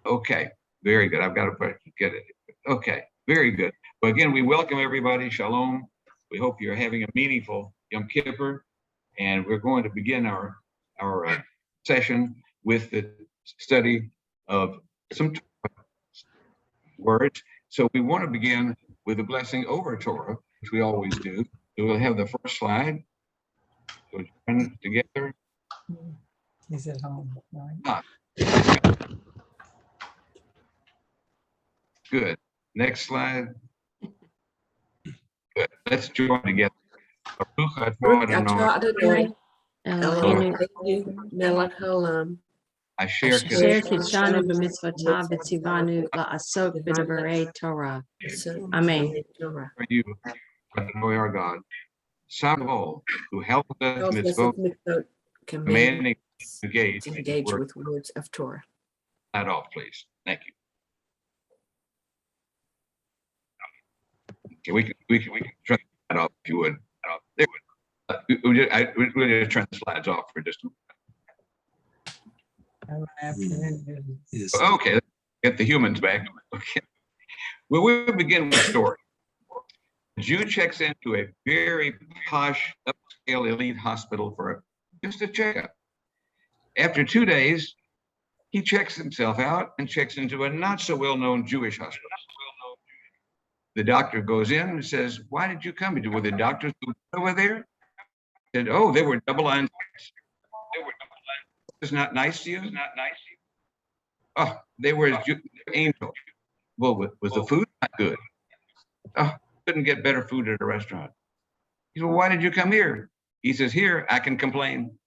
Okay, very good. I've got to get it. Okay, very good. Well, again, we welcome everybody. Shalom. We hope you're having a meaningful Yom Kippur, and we're going to begin our session with the study of some words. So we want to begin with a blessing over Torah, which we always do. So we'll have the first slide. So join together. He's at home, right? Good. Next slide. Good. Let's join together. I share Kidshanu b'mitzvotah v'tzivanu la'asok b'divrei Torah. Amen. for you, Adonai our God, sovereign of all, who helped us mitzvot, commanding to engage with words of Torah. that off, please. Thank you. Okay, we can turn that off if you would. There we'll just turn the slides off for just a moment. Okay, get the humans back. Okay. Well, we'll begin with a story. A Jew checks into a very posh, upscale elite hospital for just a checkup. After 2 days, he checks himself out and checks into a not so well-known Jewish hospital. The doctor goes in and says, "Why did you come? Were the doctors over there?" He said, "Oh, they were double-lined. It's not nice to you? Oh, they were angels. Well, was the food not good? Oh, couldn't get better food at a restaurant." He said, "Well, why did you come here?" He says, "Here, I can complain."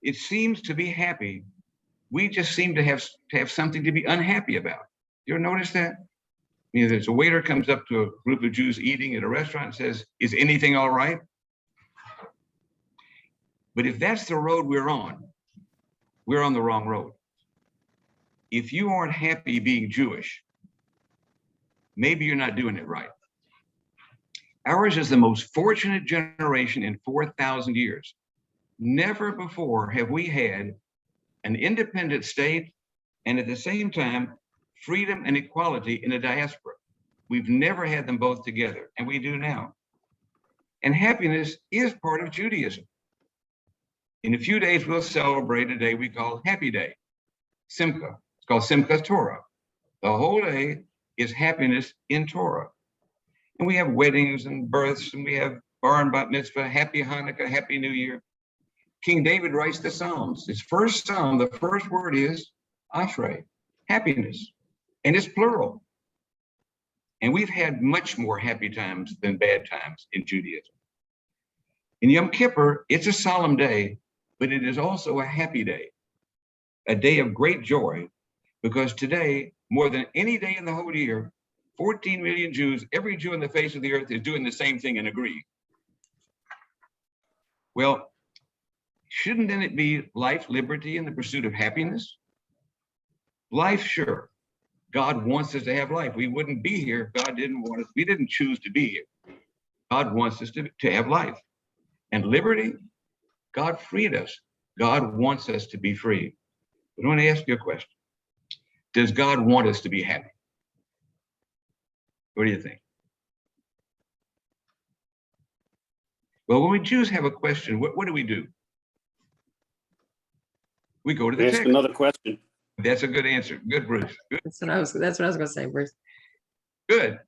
It seems to be happy. We just seem to have something to be unhappy about. You ever notice that? I mean, there's a waiter comes up to a group of Jews eating at a restaurant and says, "Is anything all right?" But if that's the road we're on the wrong road. If you aren't happy being Jewish, maybe you're not doing it right. Ours is the most fortunate generation in 4,000 years. Never before have we had an independent state and at the same time, freedom and equality in a diaspora. We've never had them both together, and we do now. And happiness is part of Judaism. In a few days, we'll celebrate a day we call Happy Day, Simcha. It's called Simcha Torah. The whole day is happiness in Torah. And we have weddings and births, and we have bar and bat mitzvah, Happy Hanukkah, Happy New Year. King David writes the Psalms. His first psalm, the first word is Ashrei, happiness, and it's plural. And we've had much more happy times than bad times in Judaism. In Yom Kippur, it's a solemn day, but it is also a happy day, a day of great joy, because today, more than any day in the whole year, 14 million Jews, every Jew on the face of the earth is doing the same thing and agree. Well, shouldn't then it be life, liberty, and the pursuit of happiness? Life, sure. God wants us to have life. We wouldn't be here if God didn't want us. We didn't choose to be here. God wants us to have life. And liberty, God freed us. God wants us to be free. But I want to ask you a question. Does God want us to be happy? What do you think? Well, when we Jews have a question, what do? We go to the text. Another question. That's a good answer. Good, Bruce. Good. That's what I was going to say, Bruce. Good.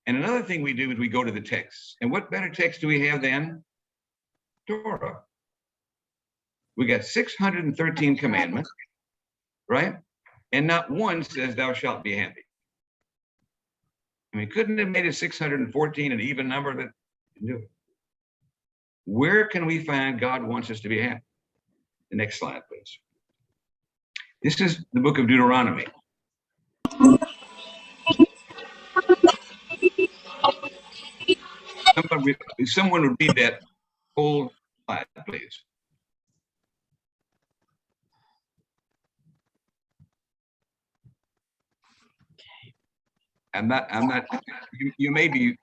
And another thing we do is we go to the text. And what better text do we have than Torah? We got 613 commandments, right? And not one says thou shalt be happy. I mean, couldn't have made it 614 an even number that do it? Where can we find God wants us to be happy? The next slide, please. This is the book of Deuteronomy. Someone would read that whole slide, please. I'm not, you may be,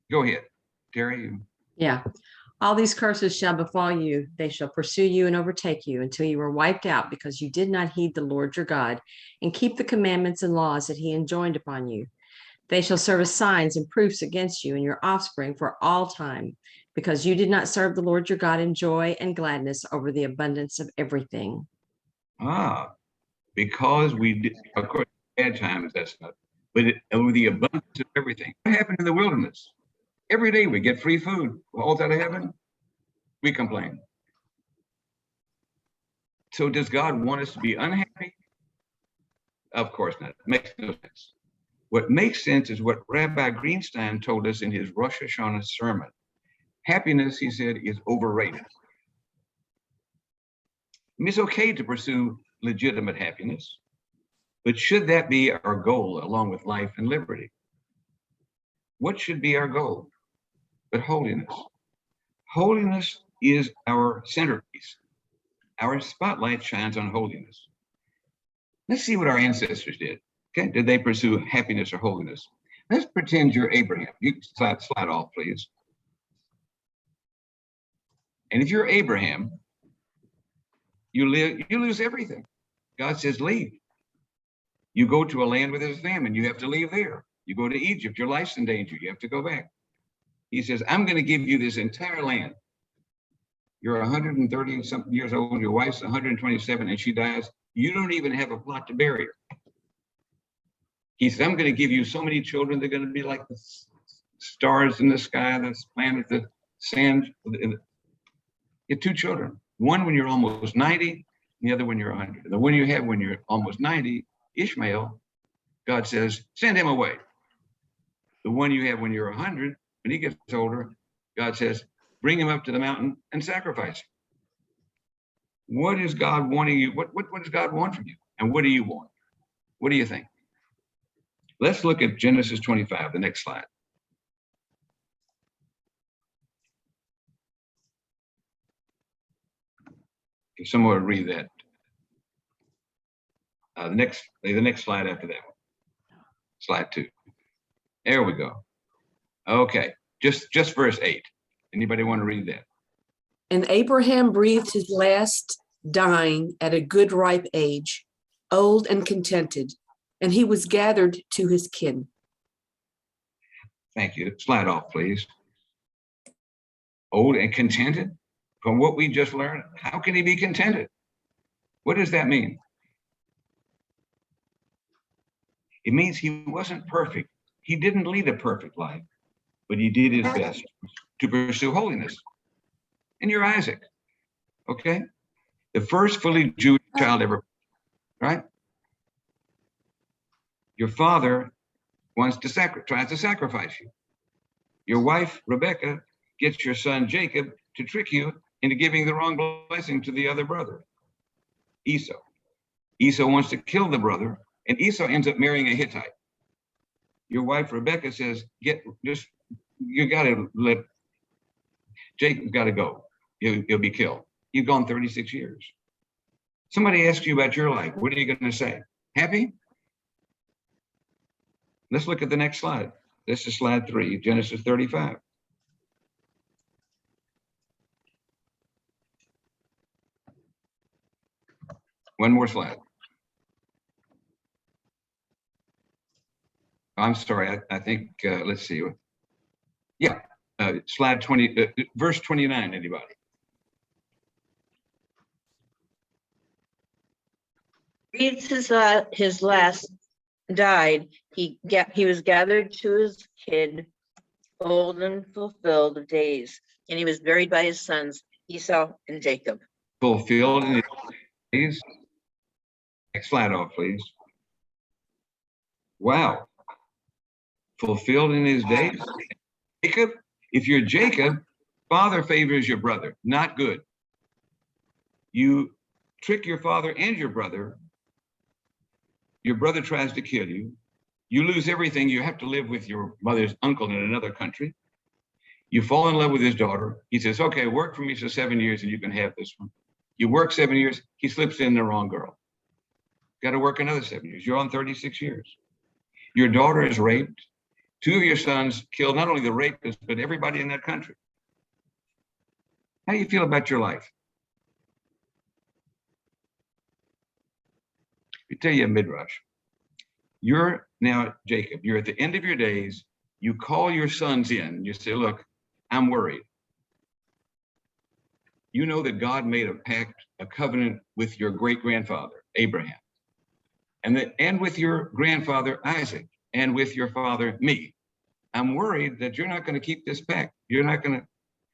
go ahead, Terry. Yeah. All these curses shall befall you. They shall pursue you and overtake you until you are wiped out because you did not heed the Lord your God and keep the commandments and laws that he enjoined upon you. They shall serve as signs and proofs against you and your offspring for all time, because you did not serve the Lord your God in joy and gladness over the abundance of everything. Because we did, of course, bad times, that's not, but over the abundance of everything. What happened in the wilderness? Every day we get free food. All out of heaven, we complain. So does God want us to be unhappy? Of course not. It makes no sense. What makes sense is what Rabbi Greenstein told us in his Rosh Hashanah sermon. Happiness, he said, is overrated. I mean, it's okay to pursue legitimate happiness, but should that be our goal along with life and liberty? What should be our goal? But holiness. Holiness is our centerpiece. Our spotlight shines on holiness. Let's see what our ancestors did. Okay, did they pursue happiness or holiness? Let's pretend you're Abraham. You can slide off, please. And if you're Abraham, you lose everything. God says, leave. You go to a land where there's famine, you have to leave there. You go to Egypt, your life's in danger, you have to go back. He says, I'm going to give you this entire land. You're 130 something years old, your wife's 127 and she dies. You don't even have a plot to bury her. He said, I'm going to give you so many children, they're going to be like the stars in the sky, the planet, the sand. You have two children, one when you're almost 90, and the other when you're 100. The one you have when you're almost 90, Ishmael, God says, send him away. The one you have when you're 100, when he gets older, God says, bring him up to the mountain and sacrifice him. What is God wanting you? What does God want from you? And what do you want? What do you think? Let's look at Genesis 25, the next slide. If someone would read that. The next slide after that one. Slide 2. There we go. Okay, just verse 8. Anybody want to read that? And Abraham breathed his last, dying at a good ripe age, old and contented, and he was gathered to his kin. Thank you. Slide off, please. Old and contented? From what we just learned, how can he be contented? What does that mean? It means he wasn't perfect. He didn't lead a perfect life, but he did his best to pursue holiness. And you're Isaac, okay? The first fully Jewish child ever, right? Your father tries to sacrifice you. Your wife, Rebecca, gets your son, Jacob, to trick you into giving the wrong blessing to the other brother, Esau. Esau wants to kill the brother, and Esau ends up marrying a Hittite. Your wife, Rebecca, says, you gotta let, Jacob's gotta go. He'll be killed. You've gone 36 years. Somebody asks you about your life. What are you gonna say? Happy? Let's look at the next slide. This is slide 3, Genesis 35. One more slide. I'm sorry, I think, let's see. Yeah, slide 20, verse 29, anybody? Breathed his last, died. He was gathered to his kin, old and fulfilled of days, and he was buried by his sons, Esau and Jacob. Fulfilled in his days. Next slide off, please. Wow. Fulfilled in his days. Jacob, if you're Jacob, father favors your brother. Not good. You trick your father and your brother. Your brother tries to kill you. You lose everything. You have to live with your mother's uncle in another country. You fall in love with his daughter. He says, okay, work for me for 7 years and you can have this one. You work 7 years. He slips in the wrong girl. Got to work another 7 years. You're on 36 years. Your daughter is raped. 2 of your sons killed not only the rapist, but everybody in that country. How do you feel about your life? Let me tell you a midrash. You're now, Jacob, you're at the end of your days. You call your sons in. You say, look, I'm worried. You know that God made a pact, a covenant with your great-grandfather, Abraham, and with your grandfather, Isaac, and with your father, me. I'm worried that you're not going to keep this pact. You're not going to.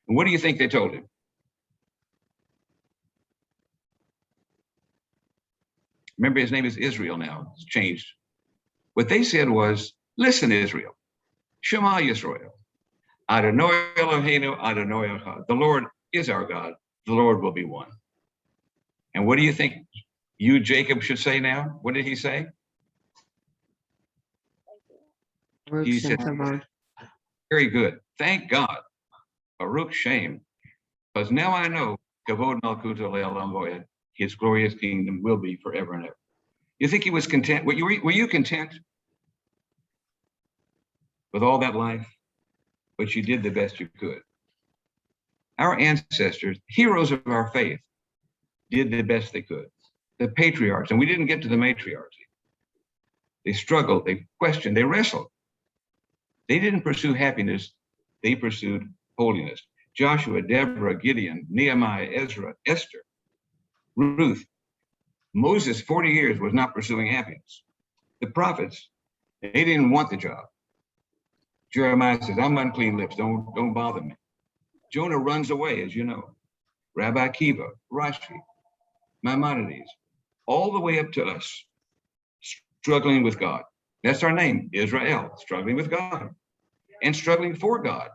What do you think they told him? Remember, his name is Israel now. It's changed. What they said was, listen, Israel, Shema Yisrael, Adonai Eloheinu, Adonai Echad. The Lord is our God. The Lord will be one. And what do you think you, Jacob, should say now? What did he say? He said, very good. Thank God. Baruch Shem. Because now I know Kavod Malkuta Le'olam Voed, his glorious kingdom will be forever and ever. You think he was content? Were you content with all that life? But you did the best you could. Our ancestors, heroes of our faith, did the best they could. The patriarchs, and we didn't get to the matriarchy. They struggled, they questioned, they wrestled. They didn't pursue happiness, they pursued holiness. Joshua, Deborah, Gideon, Nehemiah, Ezra, Esther, Ruth. Moses, 40 years, was not pursuing happiness. The prophets, they didn't want the job. Jeremiah says, I'm unclean lips, don't bother me. Jonah runs away, as you know. Rabbi Akiva, Rashi, Maimonides, all the way up to us, struggling with God. That's our name, Israel, struggling with God and struggling for God.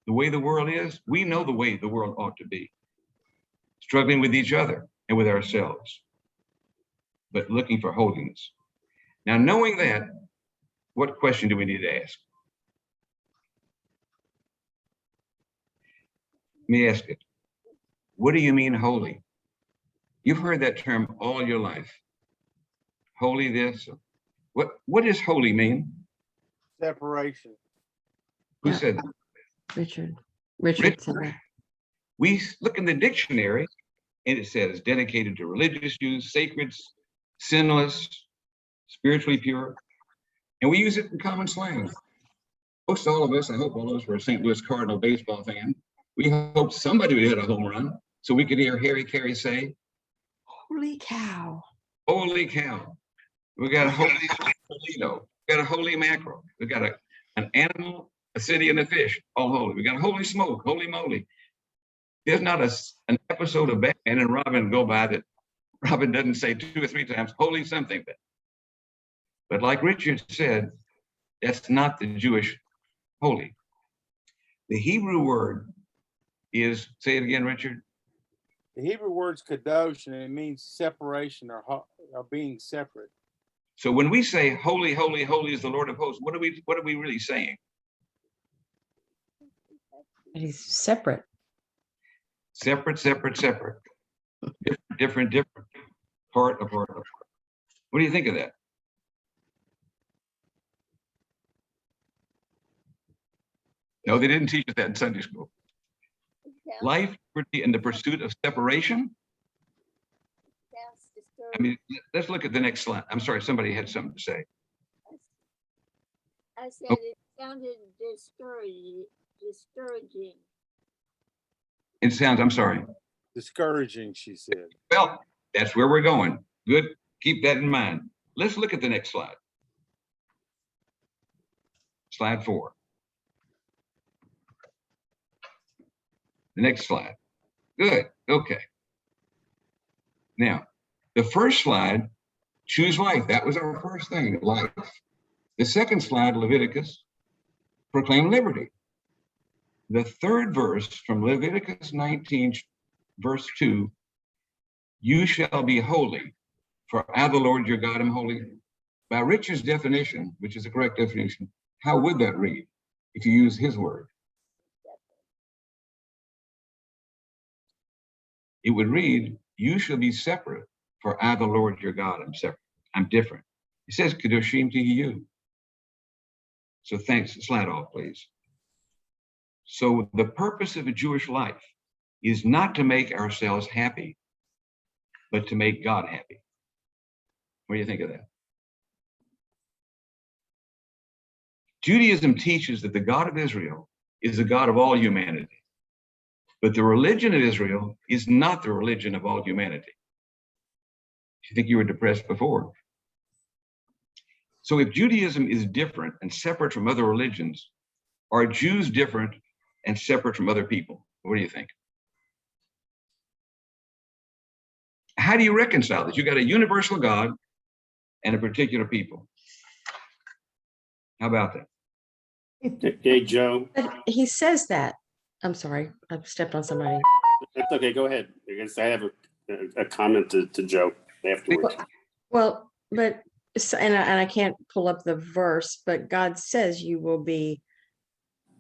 The way the world is, we know the way the world ought to be. Struggling with each other and with ourselves, but looking for holiness. Now, knowing that, what question do we need to ask? Let me ask it. What do you mean holy? You've heard that term all your life. Holy this. What does holy mean? Separation. Who said that? Richard said that. We look in the dictionary and it says dedicated to religious use, sacred, sinless, spiritually pure. And we use it in common slang. Most all of us, I hope all of us were a St. Louis Cardinal baseball fan. We hope somebody would hit a home run so we could hear Harry Carey say, Holy cow. holy cow. We got a holy Toledo. We got a holy mackerel. We got an animal, a city, and a fish, all holy. We got a holy smoke, holy moly. There's not an episode of Batman and Robin go by that Robin doesn't say 2 or 3 times, holy something. But like Richard said, that's not the Jewish holy. The Hebrew word is, say it again, Richard. The Hebrew word's kadosh, and it means separation or being separate. So when we say holy, holy, holy is the Lord of hosts, what are we really saying? He's separate. Separate. Different. Part. What do you think of that? No, they didn't teach us that in Sunday school. Life, liberty, and the pursuit of separation. I mean, let's look at the next slide. I'm sorry, somebody had something to say. I said it sounded discouraging. It sounds, I'm sorry. Discouraging, she said. Well, that's where we're going. Good. Keep that in mind. Let's look at the next slide. Slide 4. The next slide. Good. Okay. Now, the first slide, choose life. That was our first thing, life. The second slide, Leviticus, proclaim liberty. The third verse from Leviticus 19, verse 2, you shall be holy, for I, the Lord your God, am holy. By Richard's definition, which is the correct definition, how would that read if you use his word? It would read, you shall be separate, for I, the Lord your God, am separate. I'm different. It says, Kedoshim to you. So thanks. Slide off, please. So the purpose of a Jewish life is not to make ourselves happy, but to make God happy. What do you think of that? Judaism teaches that the God of Israel is the God of all humanity. But the religion of Israel is not the religion of all humanity. You think you were depressed before. So if Judaism is different and separate from other religions, are Jews different and separate from other people? What do you think? How do you reconcile this? You got a universal God and a particular people. How about that? Hey, Joe. But he says that. I'm sorry, I've stepped on somebody. That's okay. Go ahead. Because I have a comment to Joe afterwards. Well, but and I can't pull up the verse, but God says you will be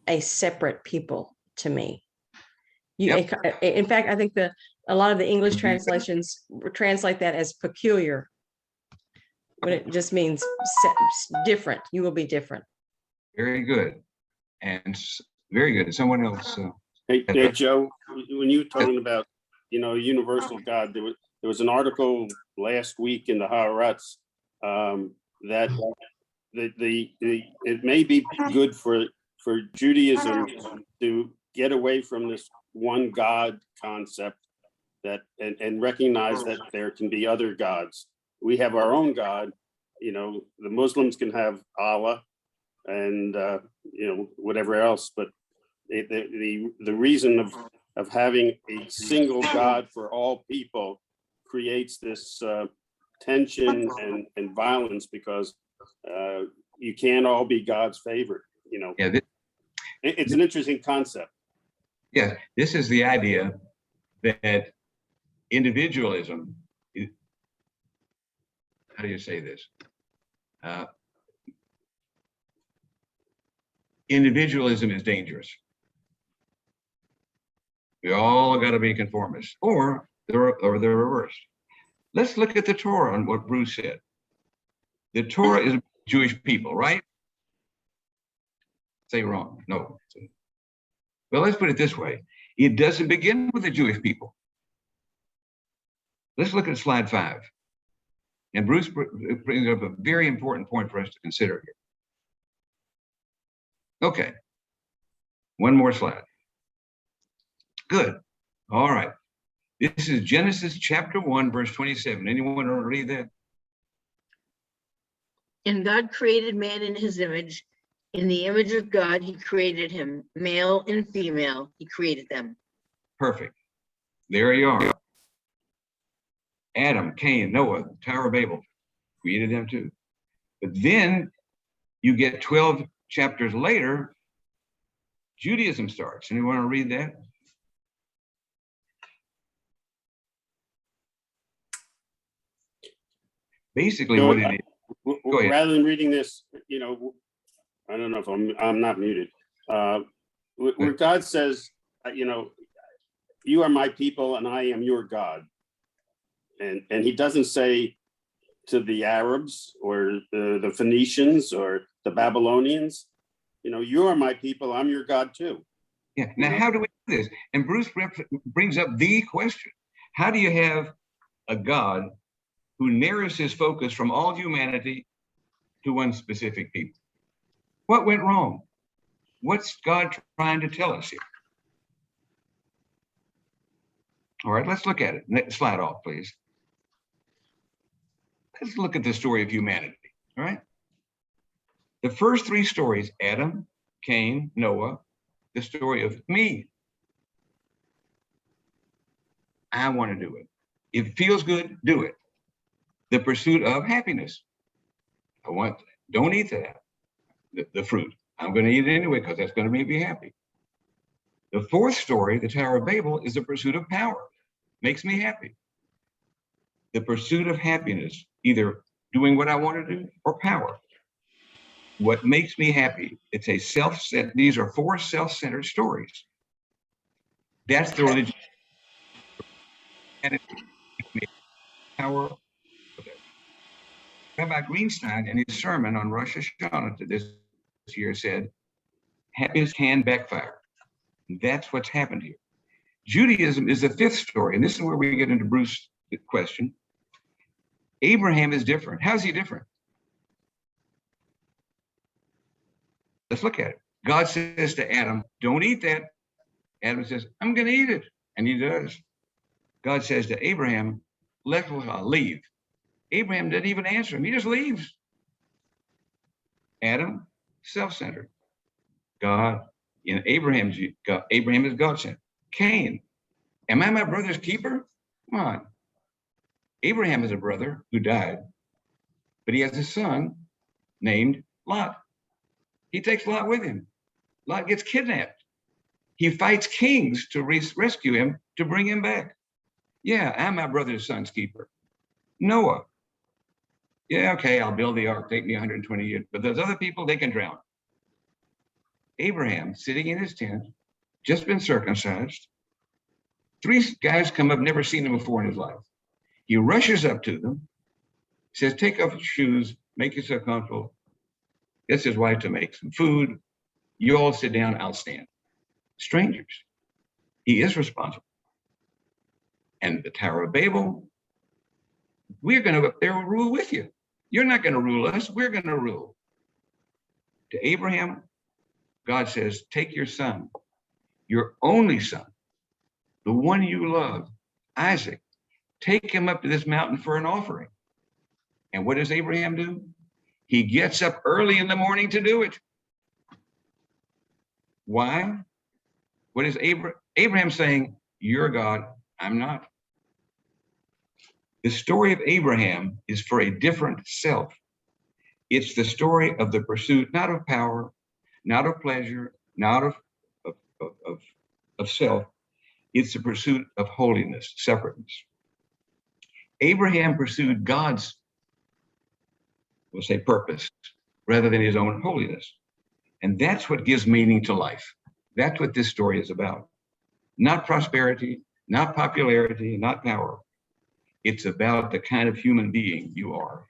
a separate people to me. You, in fact, I think a lot of the English translations translate that as peculiar, but it just means different. You will be different. Very good. And very good. Someone else. Hey, Joe, when you were talking about, universal God, there was an article last week in the Haaretz that it may be good for Judaism to get away from this one God concept and recognize that there can be other gods. We have our own God. The Muslims can have Allah and whatever else, but the reason of having a single God for all people creates this tension and violence because you can't all be God's favorite. Yeah, it's an interesting concept. Yeah, this is the idea that individualism is, how do you say this? Individualism is dangerous. We all got to be conformists, or the reverse. Let's look at the Torah and what Bruce said. The Torah is Jewish people, right? Say wrong. No. Well, let's put it this way. It doesn't begin with the Jewish people. Let's look at slide 5. And Bruce brings up a very important point for us to consider here. Okay. One more slide. Good. All right. This is Genesis chapter 1, verse 27. Anyone want to read that? And God created man in his image. In the image of God, he created him. Male and female, he created them. Perfect. There you are. Adam, Cain, Noah, Tower of Babel, created them too. But then you get 12 chapters later, Judaism starts. Anyone want to read that? Basically, what it is. Rather than reading this, I don't know if I'm not muted. Where God says, you are my people and I am your God. And he doesn't say to the Arabs or the Phoenicians or the Babylonians, you are my people, I'm your God too. Yeah. Now, how do we do this? And Bruce brings up the question. How do you have a God who narrows his focus from all humanity to one specific people? What went wrong? What's God trying to tell us here? All right, let's look at it. Next slide off, please. Let's look at the story of humanity, all right? The first 3 stories, Adam, Cain, Noah, the story of me. I want to do it. If it feels good, do it. The pursuit of happiness. Don't eat that, the fruit. I'm going to eat it anyway because that's going to make me happy. The 4th story, the Tower of Babel, is the pursuit of power. Makes me happy. The pursuit of happiness, either doing what I want to do or power. What makes me happy? It's a self-centered, these are 4 self-centered stories. That's the religion. And it makes me power. Rabbi Greenstein, in his sermon on Rosh Hashanah this year, said, happiness can backfire. That's what's happened here. Judaism is the fifth story, and this is where we get into Bruce's question. Abraham is different. How's he different? Let's look at it. God says to Adam, don't eat that. Adam says, I'm going to eat it. And he does. God says to Abraham, leave. Abraham didn't even answer him. He just leaves. Adam, self-centered. God, Abraham is God-centered. Cain, am I my brother's keeper? Come on. Abraham is a brother who died, but he has a son named Lot. He takes Lot with him. Lot gets kidnapped. He fights kings to rescue him, to bring him back. Yeah, I'm my brother's son's keeper. Noah. Yeah, okay, I'll build the ark. Take me 120 years. But those other people, they can drown. Abraham, sitting in his tent, just been circumcised. 3 guys come up, never seen him before in his life. He rushes up to them, says, take off your shoes, make yourself comfortable. Gets his wife to make some food. You all sit down, I'll stand. Strangers. He is responsible. And the Tower of Babel, we're going to go up there and rule with you. You're not going to rule us, we're going to rule. To Abraham, God says, take your son, your only son, the one you love, Isaac, take him up to this mountain for an offering. And what does Abraham do? He gets up early in the morning to do it. Why? What is Abraham saying? You're God, I'm not. The story of Abraham is for a different self. It's the story of the pursuit, not of power, not of pleasure, not of self. It's the pursuit of holiness, separateness. Abraham pursued God's, we'll say, purpose rather than his own holiness. And that's what gives meaning to life. That's what this story is about. Not prosperity, not popularity, not power. It's about the kind of human being you are.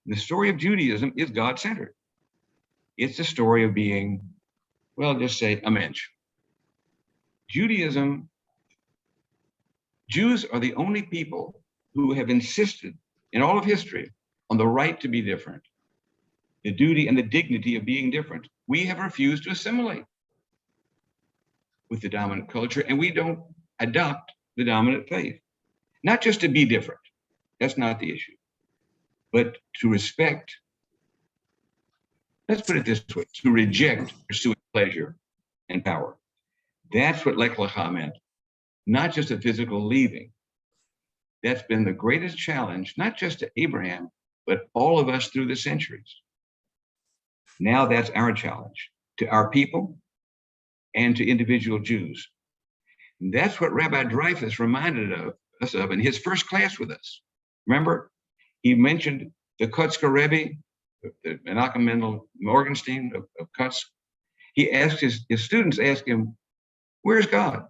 The story of Judaism is God-centered. It's the story of being, well, just say a mensch. Jews are the only people who have insisted in all of history on the right to be different, the duty and the dignity of being different. We have refused to assimilate with the dominant culture, and we don't adopt the dominant faith. Not just to be different, that's not the issue, but to respect, let's put it this way, to reject pursuing pleasure and power. That's what Lech Lecha meant, not just a physical leaving. That's been the greatest challenge, not just to Abraham, but all of us through the centuries. Now that's our challenge to our people and to individual Jews. And that's what Rabbi Dreyfus reminded us of in his first class with us. Remember, he mentioned the Kotzker Rebbe, the Menachem Mendel Morgenstein of Kutsk. He asked his students, asked him, where's God?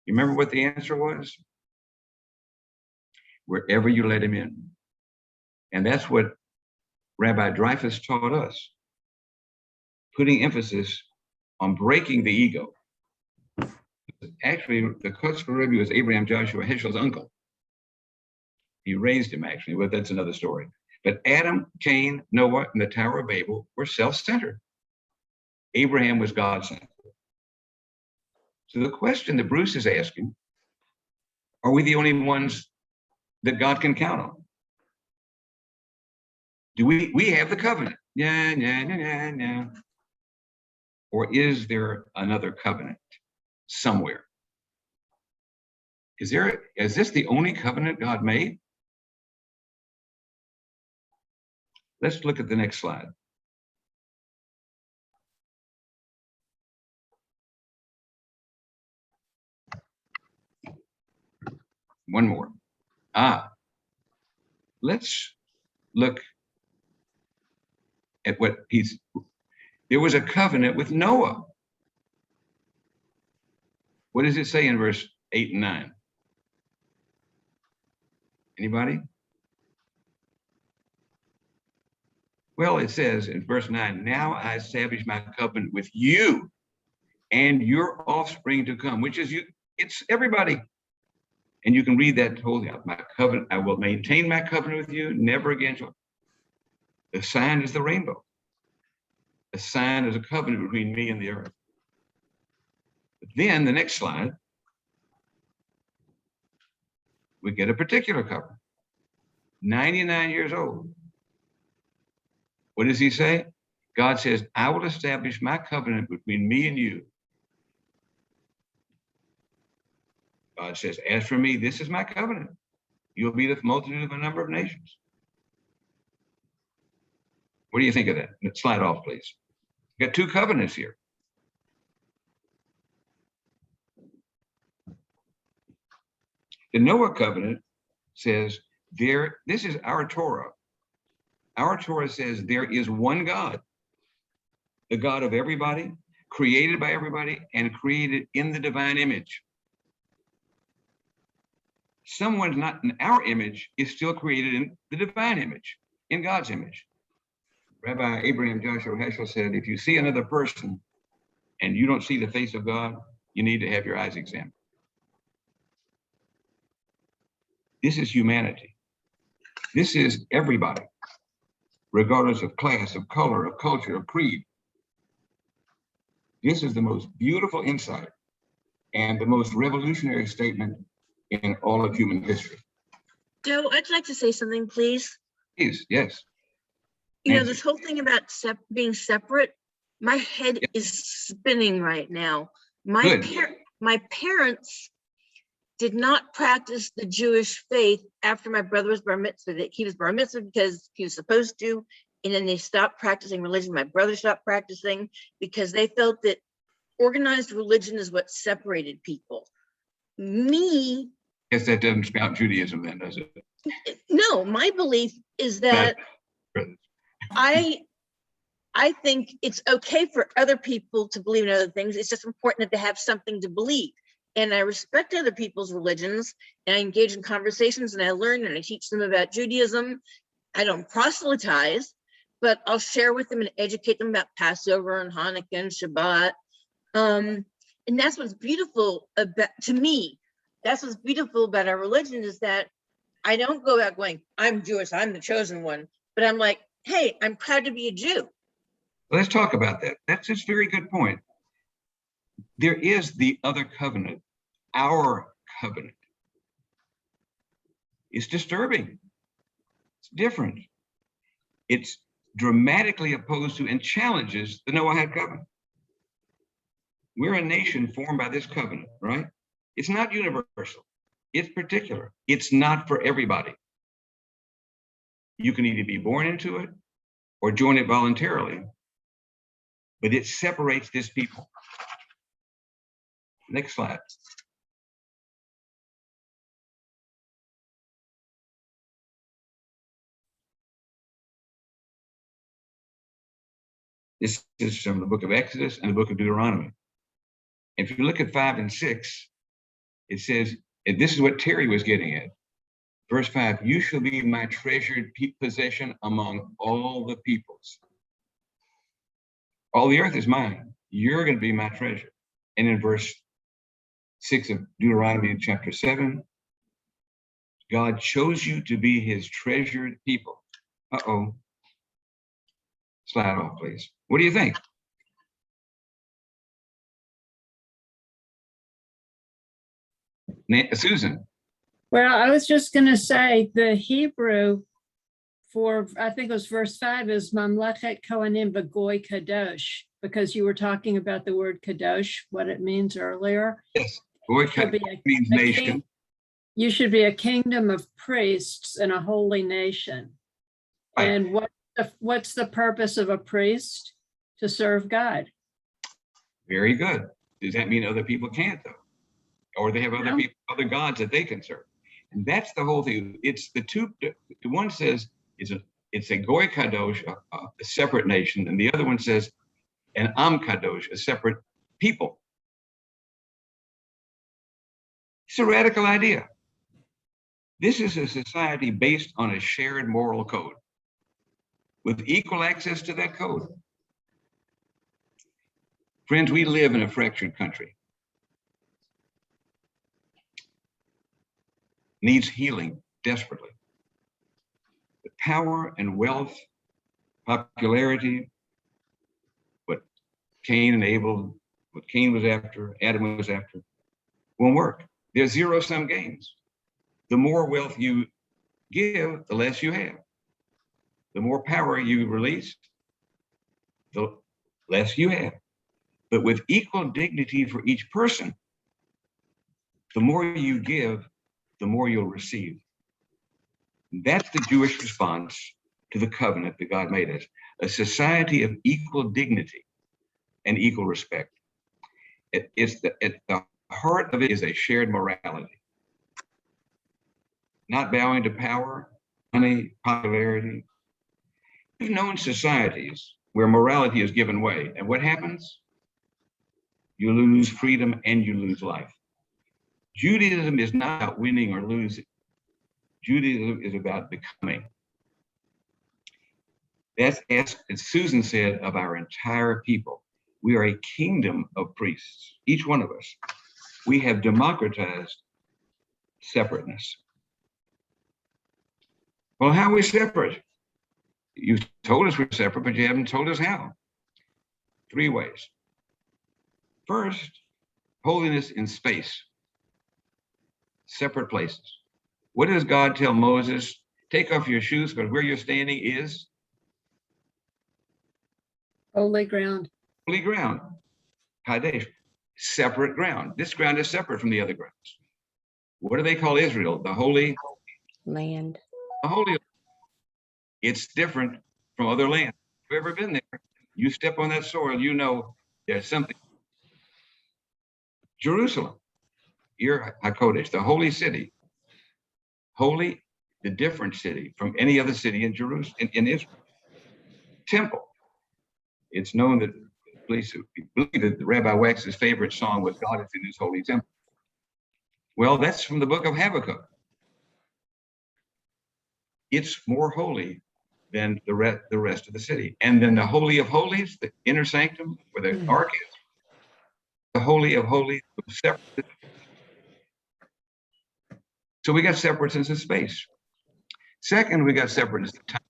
You remember what the answer was? Wherever you let him in. And that's what Rabbi Dreyfus taught us, putting emphasis on breaking the ego. Actually, the Kotzker Rebbe was Abraham Joshua Heschel's uncle. He raised him, actually, but that's another story. But Adam, Cain, Noah, and the Tower of Babel were self-centered. Abraham was God-centered. So the question that Bruce is asking, are we the only ones that God can count on? Do we have the covenant? Yeah. Or is there another covenant somewhere? Is this the only covenant God made? Let's look at the next slide. One more. Let's look at what there was a covenant with Noah. What does it say in verse 8 and 9? Anybody? Well, it says in verse 9, now I establish my covenant with you. and your offspring to come, which is you, it's everybody. And you can read that whole, my covenant, I will maintain my covenant with you, never again shall. The sign is the rainbow. The sign is a covenant between me and the earth. But then the next slide, we get a particular covenant. 99 years old. What does he say? God says, I will establish my covenant between me and you. God says, as for me, this is my covenant. You'll be the multitude of a number of nations. What do you think of that? Slide off, please. We've got two covenants here. The Noah covenant says this is our Torah. Our Torah says there is one God, the God of everybody, created by everybody, and created in the divine image. Someone not in our image is still created in the divine image, in God's image. Rabbi Abraham Joshua Heschel said, if you see another person and you don't see the face of God, you need to have your eyes examined. This is humanity. This is everybody, regardless of class, of color, of culture, of creed. This is the most beautiful insight and the most revolutionary statement in all of human history. Joe, I'd like to say something, please. Please, yes. You know, Nancy. this whole thing about being separate, my head is spinning right now. Good. My parents did not practice the Jewish faith after my brother was bar mitzvah. He was bar mitzvah because he was supposed to, and then they stopped practicing religion. My brother stopped practicing because they felt that organized religion is what separated people. Me, Guess that doesn't spout Judaism then, does it? no, my belief is that I think it's okay for other people to believe in other things. It's just important that they have something to believe. And I respect other people's religions, and I engage in conversations, and I learn, and I teach them about Judaism. I don't proselytize, but I'll share with them and educate them about Passover and Hanukkah and Shabbat. And that's what's beautiful about, to me, that's what's beautiful about our religion, is that I don't go out going, I'm Jewish, I'm the chosen one, but I'm like, hey, I'm proud to be a Jew. Let's talk about that. That's a very good point. There is the other covenant, our covenant. It's disturbing. It's different. It's dramatically opposed to and challenges the Noahide covenant. We're a nation formed by this covenant, right? It's not universal. It's particular. It's not for everybody. You can either be born into it or join it voluntarily, but it separates this people. Next slide. This is from the book of Exodus and the book of Deuteronomy. If you look at 5 and 6, it says, and this is what Terry was getting at. Verse 5, you shall be my treasured possession among all the peoples. All the earth is mine. You're going to be my treasure. And in verse 6 of Deuteronomy chapter 7, God chose you to be his treasured people. Uh-oh. Slide off, please. What do you think? Susan. Well, I was just going to say the Hebrew for, I think it was verse 5, is Mamlechet Kohanim B'Goy Kadosh, because you were talking about the word Kadosh, what it means earlier. Yes, Goy means nation. You should be a kingdom of priests and a holy nation. Right. And what's the purpose of a priest? To serve God. Very good. Does that mean other people can't, though? Or they have other people, other gods that they can serve? And that's the whole thing. It's the two. The one says it's a Goy Kadosh, a separate nation, and the other one says an Am Kadosh, a separate people. It's a radical idea. This is a society based on a shared moral code with equal access to that code. Friends, we live in a fractured country. Needs healing desperately. The power and wealth, popularity, what Cain and Abel, what Cain was after, Adam was after, won't work. There's zero-sum games. The more wealth you give, the less you have. The more power you release, the less you have. But with equal dignity for each person, the more you give, the more you'll receive. That's the Jewish response to the covenant that God made us, a society of equal dignity and equal respect. At the heart of it is a shared morality. Not bowing to power, money, popularity. You've known societies where morality is given way, and what happens? You lose freedom and you lose life. Judaism is not about winning or losing. Judaism is about becoming. That's as Susan said of our entire people. We are a kingdom of priests, each one of us. We have democratized separateness. Well, how are we separate? You told us we're separate, but you haven't told us how. 3 ways. First, holiness in space. Separate places. What does God tell Moses? Take off your shoes, but where you're standing is Holy ground. holy ground. Kadesh. Separate ground. This ground is separate from the other grounds. What do they call Israel? The holy Land. the holy. It's different from other lands. If you've ever been there, you step on that soil, you know there's something. Jerusalem, your HaKodesh, the holy city. Holy, the different city from any other city in Jerusalem, in Israel. Temple. It's known that believe that Rabbi Wax's favorite song was God is in his holy temple. Well, that's from the book of Habakkuk. It's more holy than the rest of the city. And then the Holy of Holies, the inner sanctum where the ark is, the Holy of Holies, separate. So we got separateness of space. Second, we got separateness of time.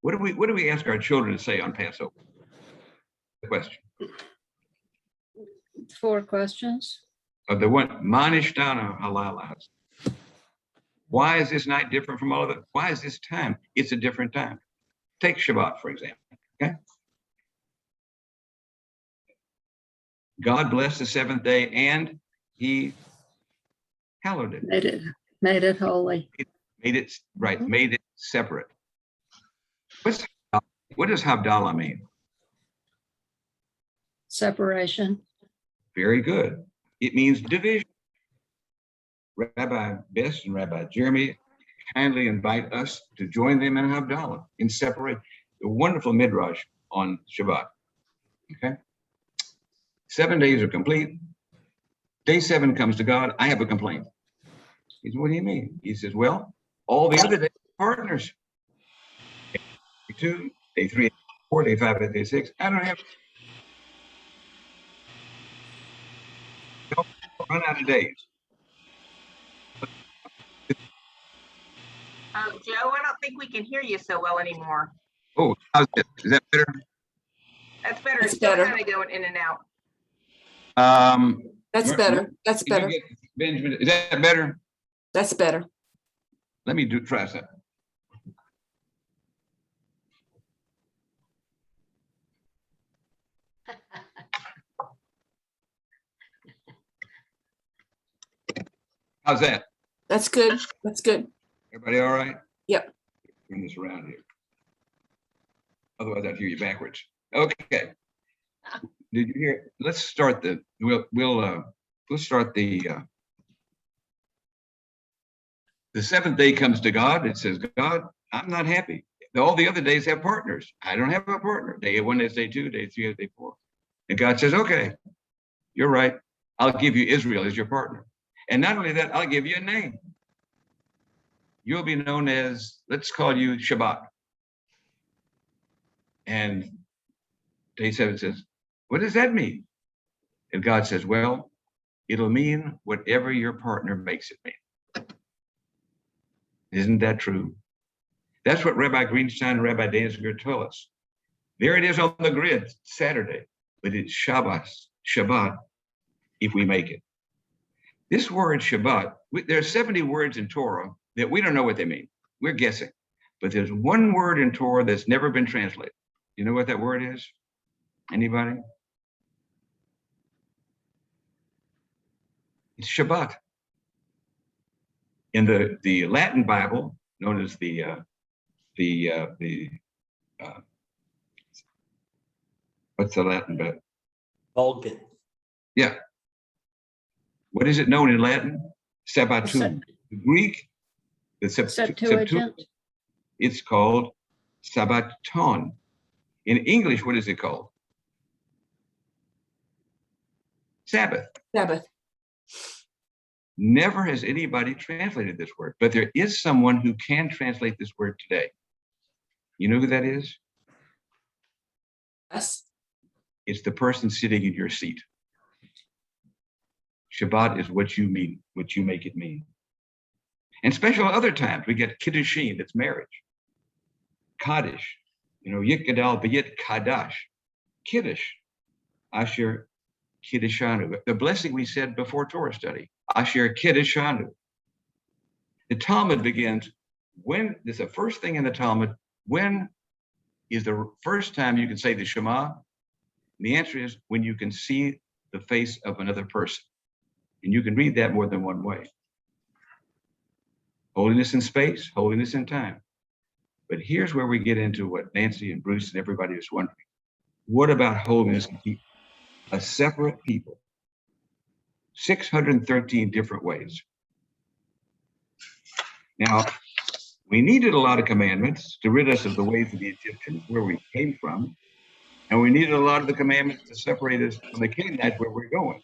What do we ask our children to say on Passover? The question. 4 questions. The one, Manishtana Halala. Why is this night different from all of it? Why is this time? It's a different time. Take Shabbat, for example. Okay. God blessed the 7th day and he hallowed it. Made it holy. Made it right, made it separate. What does Havdalah mean? Separation. Very good. It means division. Rabbi Bess and Rabbi Jeremy kindly invite us to join them in Havdalah, in separate, a wonderful midrash on Shabbat. Okay. 7 days are complete. Day 7 comes to God. I have a complaint. He says, what do you mean? He says, well, all the other days are partners. Day 2, day 3, day 4, day 5, day 6. I don't have. Don't run out of days. Joe, I don't think we can hear you so well anymore. Oh, how's this? Is that better? That's better. That's It's still better. kind of going in and out. That's better. That's Can you better. get Benjamin, is that better? That's better. Let me try something. How's that? That's good. That's good. Everybody all right? Yep. Turn this around here. Otherwise I'd hear you backwards. Okay. Did you hear? Let's start we'll start the 7th day comes to God. It says, God, I'm not happy. All the other days have partners. I don't have a partner. Day 1 is day 2, day 3 is day 4. And God says, okay, you're right. I'll give you Israel as your partner. And not only that, I'll give you a name. You'll be known as, let's call you Shabbat. And day 7 says, What does that mean? And God says, well, it'll mean whatever your partner makes it mean. Isn't that true? That's what Rabbi Greenstein and Rabbi Danziger told us. There it is on the grid, Saturday, but it's Shabbat, if we make it. This word Shabbat, there are 70 words in Torah that we don't know what they mean. We're guessing. But there's one word in Torah that's never been translated. You know what that word is? Anybody? It's Shabbat. In the Latin Bible, known as what's the Latin Bible? Vulcan. Yeah. What is it known in Latin? Sabbatun. The Greek, the Septuagint, it's called Sabbaton. In English, what is it called? Sabbath. Sabbath. Never has anybody translated this word, but there is someone who can translate this word today. You know who that is? Yes. It's the person sitting in your seat. Shabbat is what you mean, what you make it mean. And special other times, we get Kiddushin, that's marriage. Kaddish, Yikadal B'yit Kadash. Kiddush, Asher Kiddishanu. The blessing we said before Torah study, Asher Kiddishanu. The Talmud begins, when, there's the first thing in the Talmud, when is the first time you can say the Shema? And the answer is when you can see the face of another person. And you can read that more than one way. Holiness in space, holiness in time. But here's where we get into what Nancy and Bruce and everybody is wondering. What about holiness in people? A separate people. 613 different ways. Now, we needed a lot of commandments to rid us of the ways of the Egyptians, where we came from. And we needed a lot of the commandments to separate us from the Canaanites, where we're going.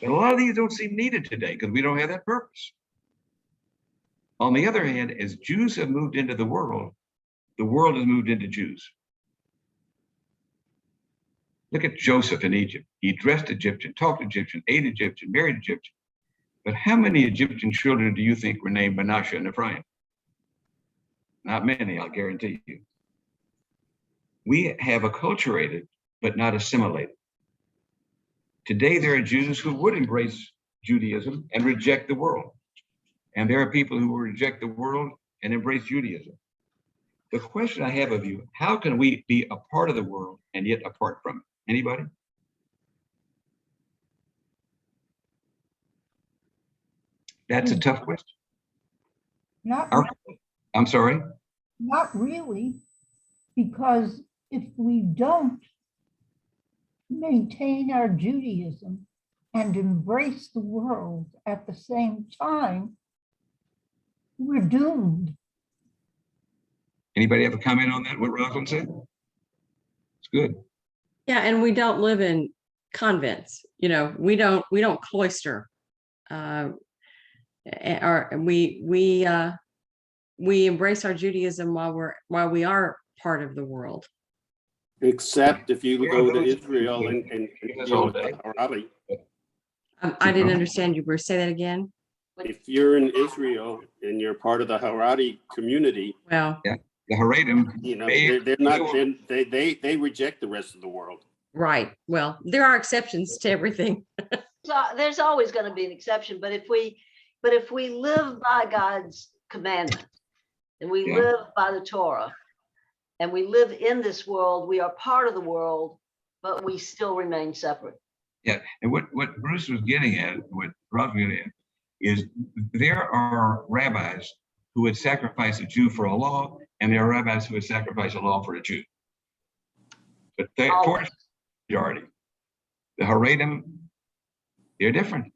But a lot of these don't seem needed today because we don't have that purpose. On the other hand, as Jews have moved into the world has moved into Jews. Look at Joseph in Egypt. He dressed Egyptian, talked Egyptian, ate Egyptian, married Egyptian. But how many Egyptian children do you think were named Manasseh and Ephraim? Not many, I'll guarantee you. We have acculturated, but not assimilated. Today, there are Jews who would embrace Judaism and reject the world. And there are people who will reject the world and embrace Judaism. The question I have of you, how can we be a part of the world and yet apart from it? Anybody? That's a tough question. I'm sorry? Not really, because if we don't maintain our Judaism and embrace the world at the same time, we're doomed. Anybody have a comment on that, what Rosalind said? It's good. Yeah, and we don't live in convents, we don't cloister. We embrace our Judaism while we are part of the world. Except if you go to Israel and Harari. I didn't understand you, Bruce. Say that again. If you're in Israel and you're part of the Harari community, well, yeah, the Haredim, they're not. They reject the rest of the world. Right. Well, there are exceptions to everything. So there's always going to be an exception, but if we live by God's commandments and we live by the Torah and we live in this world, we are part of the world, but we still remain separate. Yeah, and what Bruce was getting at, what Rob was getting at, is there are rabbis who would sacrifice a Jew for a law, and there are rabbis who would sacrifice a law for a Jew. But for the majority, the Haredim, they're different,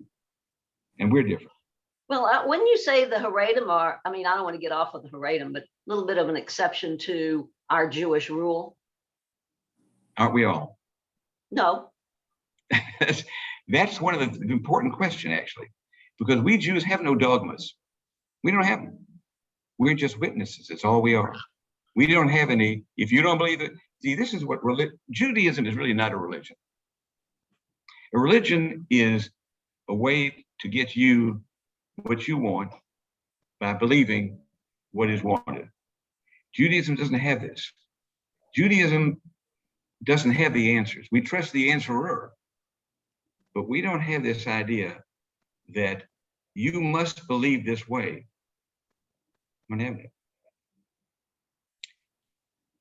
and we're different. Well, when you say the Haredim are, I don't want to get off of the Haredim, but a little bit of an exception to our Jewish rule. Aren't we all? No. That's one of the important questions, actually, because we Jews have no dogmas. We don't have them. We're just witnesses. It's all we are. We don't have any. If you don't believe it, See, this is what Judaism is really not a religion. A religion is a way to get you what you want by believing what is wanted. Judaism doesn't have this. Judaism doesn't have the answers. We trust the answerer, but we don't have this idea that you must believe this way. We don't have that.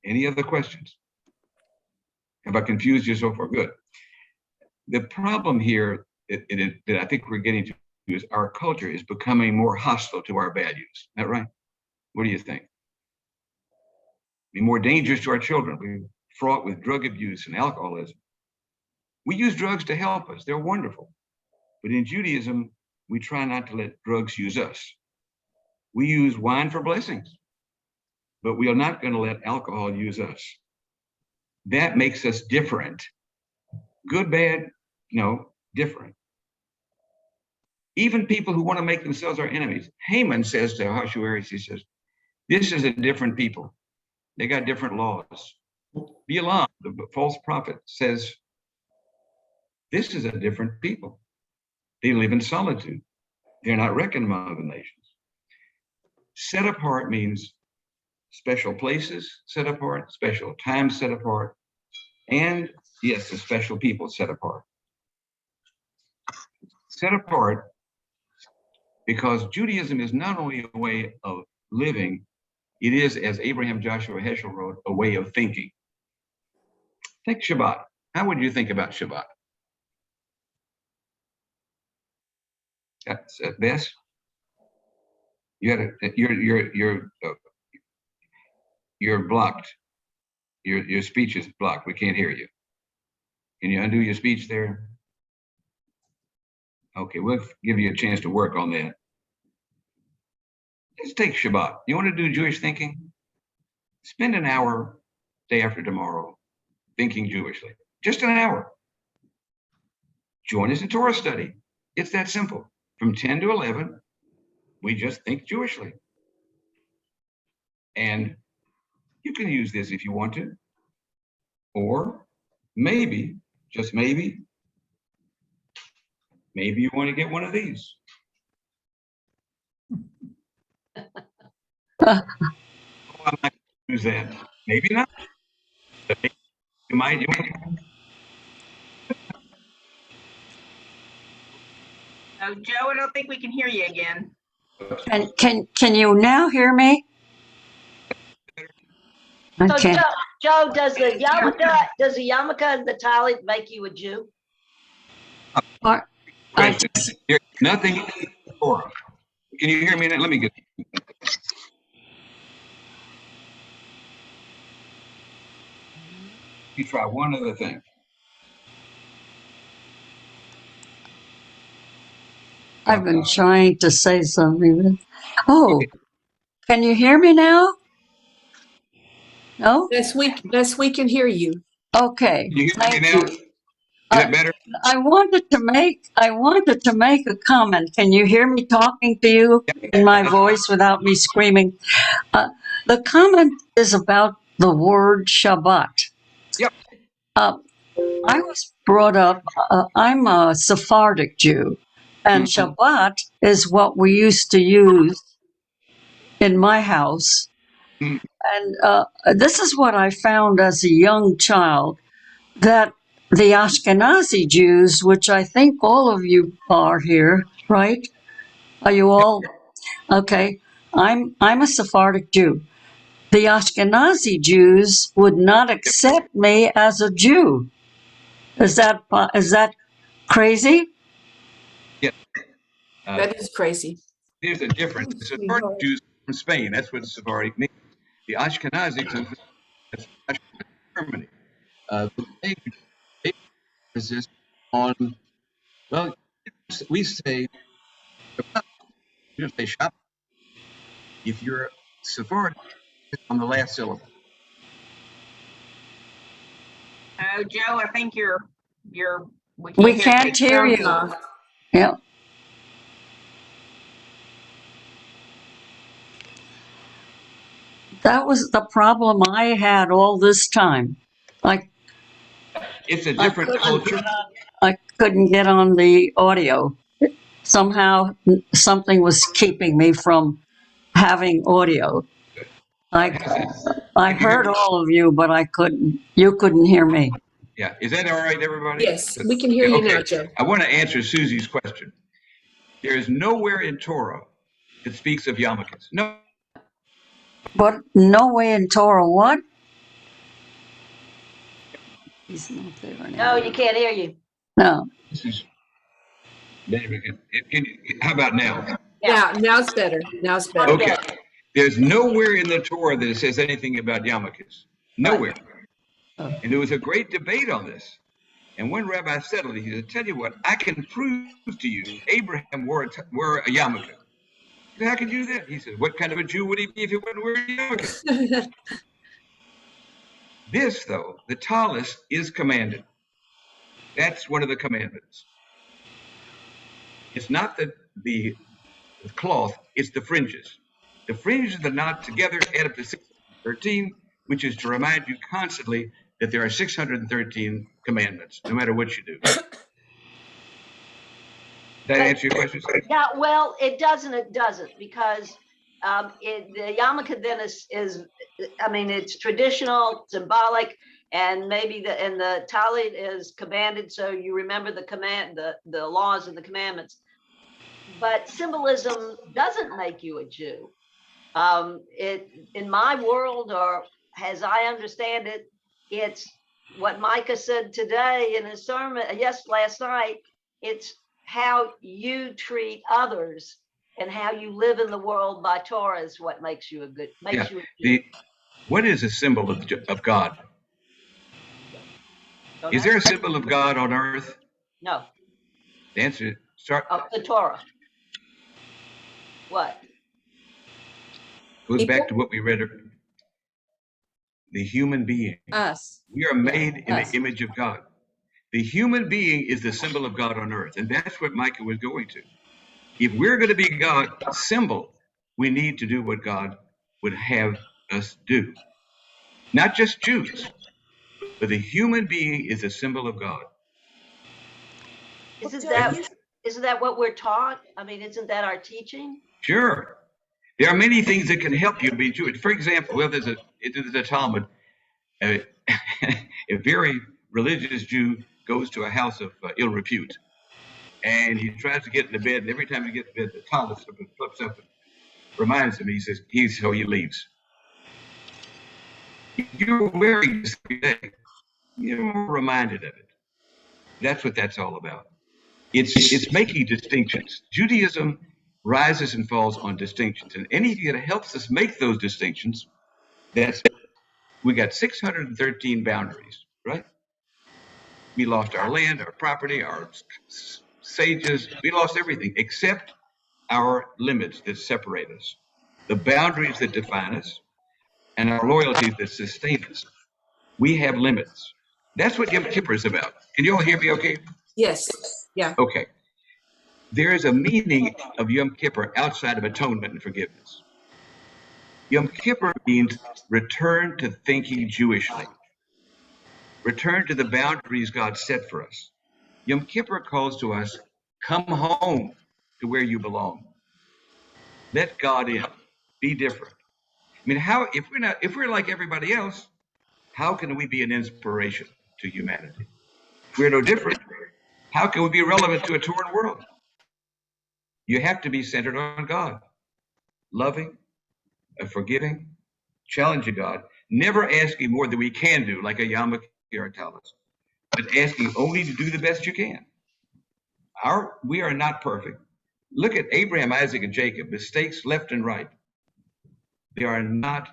Any other questions? Have I confused you so far? Good. The problem here that I think we're getting to is our culture is becoming more hostile to our values. Is that right? What do you think? Be more dangerous to our children. We're fraught with drug abuse and alcoholism. We use drugs to help us. They're wonderful. But in Judaism, we try not to let drugs use us. We use wine for blessings, but we are not going to let alcohol use us. That makes us different. Good, bad, no, different. Even people who want to make themselves our enemies. Haman says to Ahasuerus, he says, this is a different people. They got different laws. Balaam, the false prophet, says, this is a different people. They live in solitude. They're not reckoned among the nations. Set apart means special places set apart, special times set apart, and yes, a special people set apart. Set apart because Judaism is not only a way of living, it is, as Abraham Joshua Heschel wrote, a way of thinking. Take Shabbat. How would you think about Shabbat? That's at best. You're blocked. Your speech is blocked. We can't hear you. Can you undo your speech there? Okay, we'll give you a chance to work on that. Let's take Shabbat. You want to do Jewish thinking? Spend an hour day after tomorrow thinking Jewishly. Just an hour. Join us in Torah study. It's that simple. From 10 to 11, we just think Jewishly. And you can use this if you want to. Or maybe, just maybe you want to get one of these. Oh, I'm not going to use that. Maybe not. You might. Oh, Joe, I don't think we can hear you again. Can you now hear me? So Okay. Joe, does the yarmulke and the tallit make you a Jew? Question. Nothing in the Torah. Can you hear me now? Let me get. You try one other thing. I've been trying to say something. Oh, can you hear me now? No? Yes, we can hear you. Okay. Can you hear me Thank now? you. Is that better? I wanted to make a comment. Can you hear me talking to you in my voice without me screaming? The comment is about the word Shabbat. Yep. I was brought up, I'm a Sephardic Jew, and Shabbat is what we used to use in my house. And this is what I found as a young child, that the Ashkenazi Jews, which I think all of you are here, right? Are you all? Okay. I'm a Sephardic Jew. The Ashkenazi Jews would not accept me as a Jew. Is that crazy? Yeah. That is crazy. There's a difference. The Sephardic Jews from Spain. That's what Sephardic means. The Ashkenazics is Germany. They resist on. Well, we say Shabbat. We don't say Shabbat. If you're Sephardic, it's on the last syllable. Oh, Joe, I think We can't hear you. Yeah. That was the problem I had all this time. It's a I different couldn't culture. I couldn't get on the audio. Somehow something was keeping me from having audio. I Can you hear heard me? all of you, but you couldn't hear me. Yeah. Is that all right, everybody? Yes, we can hear Yeah, you okay. now, Joe. I want to answer Susie's question. There is nowhere in Torah that speaks of yarmulkes. No. But no way in Torah what? He's not there No, anymore. you can't hear you. No. This is, how about now? Yeah. Now it's better. Now it's better. Okay. There's nowhere in the Torah that it says anything about yarmulkes. Nowhere. Oh. And there was a great debate on this. And one rabbi settled it. He said, tell you what, I can prove to you Abraham wore a yarmulke. I said, how can you do that? He said, what kind of a Jew would he be if he wouldn't wear a yarmulke? This, though, the tallis is commanded. That's one of the commandments. It's not the cloth, it's the fringes. The fringes are not together, add up to 613, which is to remind you constantly that there are 613 commandments, no matter what you do. That answer your question? Yeah, well, it doesn't, because the yarmulke then is, I mean, it's traditional, symbolic, and maybe the tallit is commanded, so you remember the laws and the commandments. But symbolism doesn't make you a Jew. In my world, or as I understand it, it's what Micah said today in his sermon, last night. It's how you treat others and how you live in the world by Torah is what makes you a good, makes you a Jew. What is a symbol of God? Don't Is there a ask me. symbol of God on earth? No, The answer is the Torah. What? goes back to what we read. The human being. Us. We are made in us. the image of God. The human being is the symbol of God on earth. And that's what Micah was going to. If we're going to be God's symbol, we need to do what God would have us do. Not just Jews, but the human being is a symbol of God. Isn't that what we're taught? I mean, isn't that our teaching? Sure. There are many things that can help you be Jewish. For example, well, there's a Talmud. A very religious Jew goes to a house of ill repute, and he tries to get into bed. And every time he gets to bed, the Talmud flips up and reminds him. He says, so he leaves. If you're wearing this every day, you're reminded of it. That's what that's all about. It's making distinctions. Judaism rises and falls on distinctions, and anything that helps us make those distinctions, we got 613 boundaries, right? We lost our land, our property, our sages. We lost everything except our limits that separate us, the boundaries that define us, and our loyalties that sustain us. We have limits. That's what Yom Kippur is about. Can you all hear me okay? Yes. Yeah. Okay. There is a meaning of Yom Kippur outside of atonement and forgiveness. Yom Kippur means return to thinking Jewishly. Return to the boundaries God set for us. Yom Kippur calls to us, come home to where you belong. Let God in. Be different. I mean, if we're like everybody else, how can we be an inspiration to humanity? If we're no different, how can we be relevant to a torn world? You have to be centered on God, loving, forgiving, challenging God, never asking more than we can do, like a yarmulke or a tallis, but asking only to do the best you can. We are not perfect. Look at Abraham, Isaac, and Jacob, mistakes left and right. They are not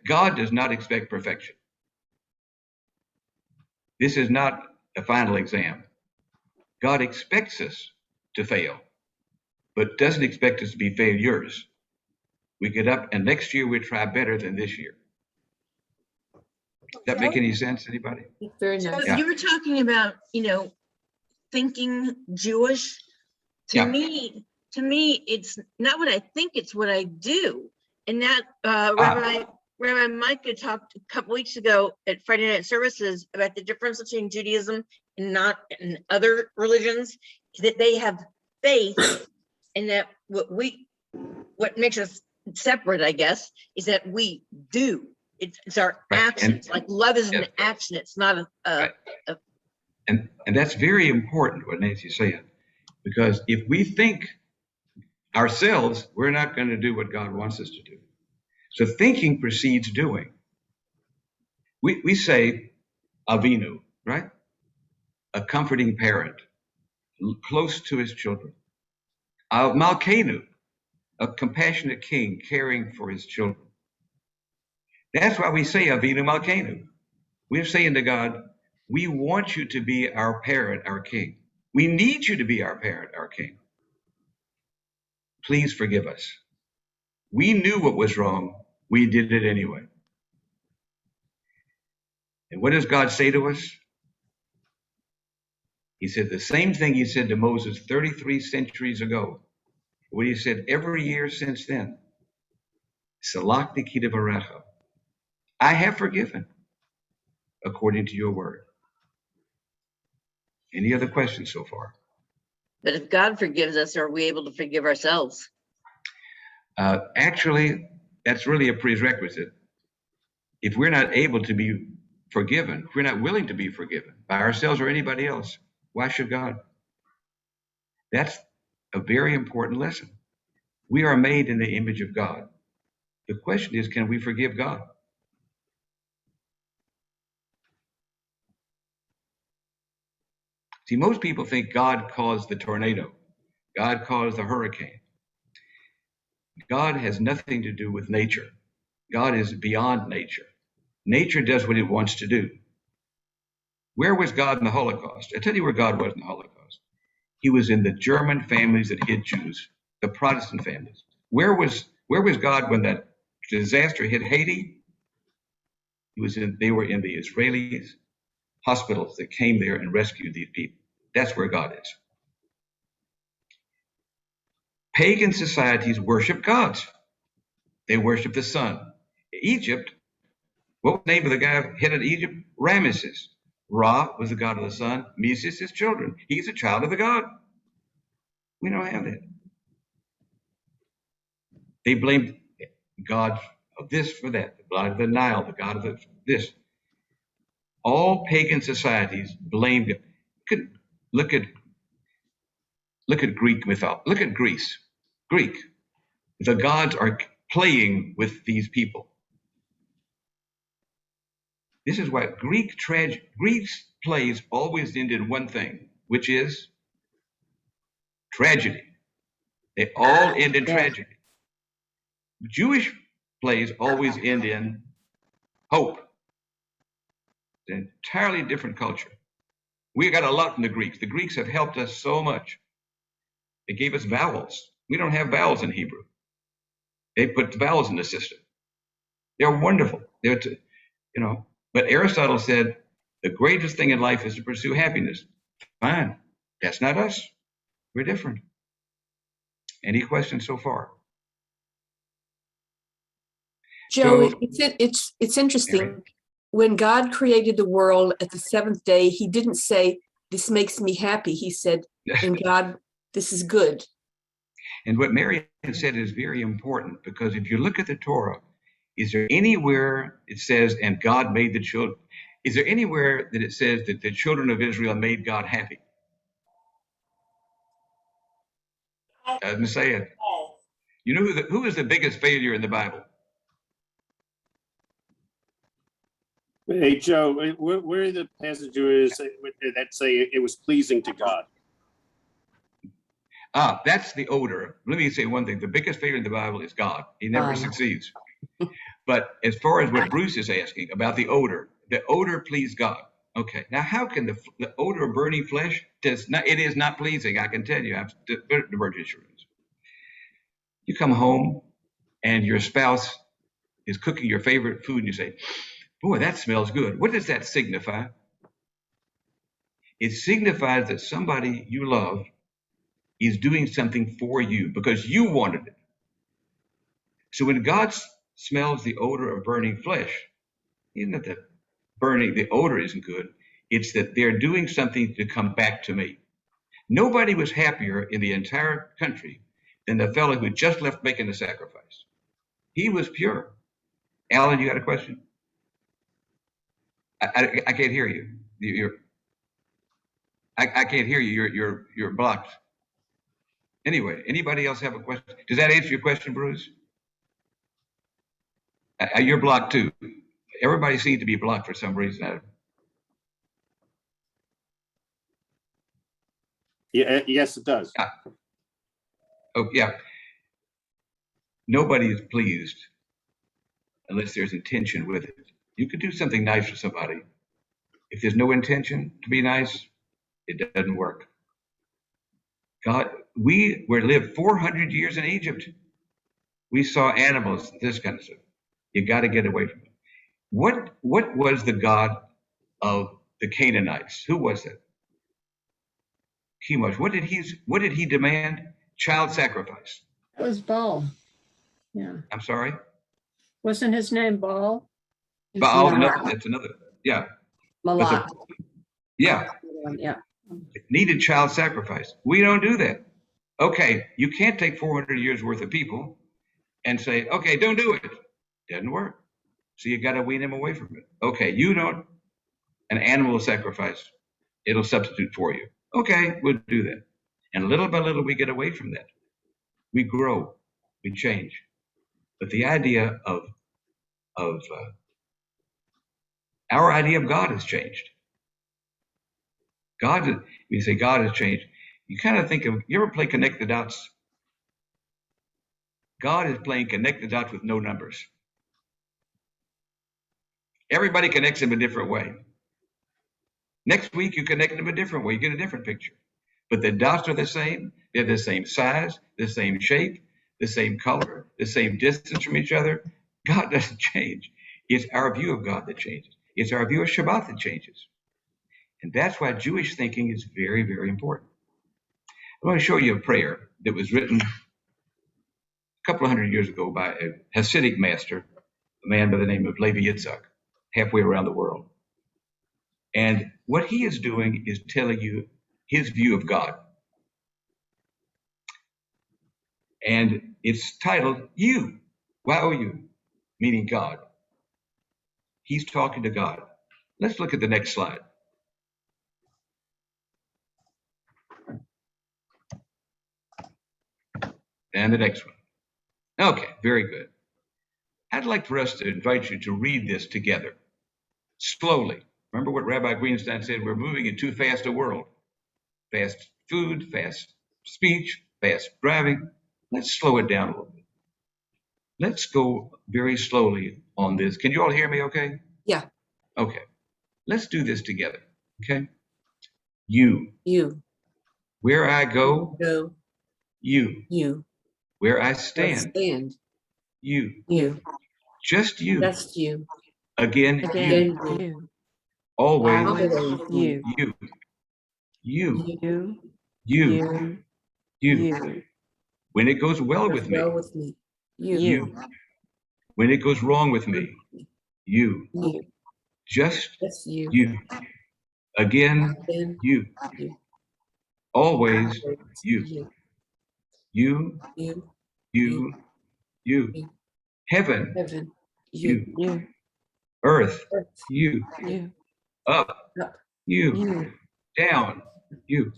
God does not expect perfection. This is not a final exam. God expects us to fail, but doesn't expect us to be failures. We get up and next year we try better than this year. Does that make any sense, anybody? Very nice. Yeah. You were talking about, thinking Jewish. To me, it's not what I think, it's what I do. And that Rabbi Micah talked a couple weeks ago at Friday night services about the difference between Judaism and other religions, that they have faith, and that what makes us separate, I guess, is that we do. It's our actions. Like love is an action. It's not And that's very important what Nancy's saying, because if we think ourselves, we're not going to do what God wants us to do. So thinking precedes doing. We say Avinu, right? A comforting parent, close to his children. Malkenu, a compassionate king caring for his children. That's why we say Avinu Malkenu. We're saying to God, we want you to be our parent, our king. We need you to be our parent, our king. Please forgive us. We knew what was wrong. We did it anyway. And what does God say to us? He said the same thing he said to Moses 33 centuries ago, what he said every year since then. Salakti kidabarecha. I have forgiven according to your word. Any other questions so far? But if God forgives us, are we able to forgive ourselves? Actually, that's really a prerequisite. If we're not able to be forgiven, if we're not willing to be forgiven by ourselves or anybody else, why should God? That's a very important lesson. We are made in the image of God. The question is, can we forgive God? See, most people think God caused the tornado. God caused the hurricane. God has nothing to do with nature. God is beyond nature. Nature does what it wants to do. Where was God in the Holocaust? I tell you where God was in the Holocaust. He was in the German families that hid Jews, the Protestant families. Where was God when that disaster hit Haiti? They were in the Israeli hospitals that came there and rescued these people. That's where God is. Pagan societies worship gods. They worship the sun. Egypt, what was the name of the guy who headed Egypt? Ramesses. Ra was the god of the sun. Meses, his children. He's a child of the god. We don't have that. They blamed God of this for that, the god of the Nile, the god of this. All pagan societies blamed God. Look at Greek mythology. Look at Greece. Greek. The gods are playing with these people. This is why Greece plays always end in one thing, which is tragedy. They all end in tragedy. Jewish plays always end in hope. It's an entirely different culture. We got a lot from the Greeks. The Greeks have helped us so much. They gave us vowels. We don't have vowels in Hebrew. They put the vowels in the system. They're wonderful. But Aristotle said the greatest thing in life is to pursue happiness. Fine. That's not us. We're different. Any questions so far? Joe, So- it's interesting. When God created the world at the seventh day, he didn't say, this makes me happy. He said, and God, this is good. And what Mary said is very important, because if you look at the Torah, is there anywhere it says, and God made the children? Is there anywhere that it says that the children of Israel made God happy? Messiah. You know who is the biggest failure in the Bible? Hey, Joe, where are the passages that say it was pleasing to God? That's the odor. Let me say one thing. The biggest failure in the Bible is God. He never succeeds. But as far as what Bruce is asking about the odor pleased God. Okay, now how can the odor of burning flesh it is not pleasing, I can tell you. I've diverged insurance. You come home and your spouse is cooking your favorite food and you say, boy, that smells good. What does that signify? It signifies that somebody you love is doing something for you because you wanted it. So when God smells the odor of burning flesh. Isn't it that the odor isn't good? It's that they're doing something to come back to me. Nobody was happier in the entire country than the fellow who just left making the sacrifice. He was pure. Alan, you got a question? I can't hear you. I can't hear you. You're blocked. Anyway, anybody else have a question? Does that answer your question, Bruce? You're blocked too. Everybody seems to be blocked for some reason. Yeah, yes, it does. Oh, yeah. Nobody is pleased unless there's intention with it. You could do something nice for somebody. If there's no intention to be nice, it doesn't work. God, we lived 400 years in Egypt. We saw animals, this kind of stuff. You got to get away from it. What was the god of the Canaanites? Who was it? Chemosh. What did he demand? Child sacrifice. It was Baal. Yeah. I'm sorry? Wasn't his name Baal? Baal, no, that's another. Yeah. Malak. Yeah. Yeah. It needed child sacrifice. We don't do that. Okay, you can't take 400 years worth of people and say, okay, don't do it. Doesn't work. So you got to wean them away from it. Okay, you don't. An animal sacrifice, it'll substitute for you. Okay, we'll do that. And little by little, we get away from that. We grow, we change. But the idea of our idea of God has changed. You say God has changed. You kind of think of, you ever play connect the dots? God is playing connect the dots with no numbers. Everybody connects them a different way. Next week, you connect them a different way. You get a different picture. But the dots are the same. They're the same size, the same shape, the same color, the same distance from each other. God doesn't change. It's our view of God that changes. It's our view of Shabbat that changes. And that's why Jewish thinking is very, very important. I want to show you a prayer that was written a couple of hundred years ago by a Hasidic master, a man by the name of Levy, halfway around the world. And what he is doing is telling you his view of God. And it's titled You, Y-O-U, meaning God. He's talking to God. Let's look at the next slide. And the next one. Okay, very good. I'd like for us to invite you to read this together, slowly. Remember what Rabbi Greenstein said, we're moving in too fast a world. Fast food, fast speech, fast driving. Let's slow it down a little bit. Let's go very slowly on this. Can you all hear me okay? Yeah. Okay. Let's do this together, okay? You. Where I go. Go. You. Where I stand. Stand. You. Just you. Just you. Again, You. Always, You. You. When it goes well with me. You. When it goes wrong with me. You. Just you. Again, you. Always, you. You. Heaven, you. Earth, you. Up, you. Down, you.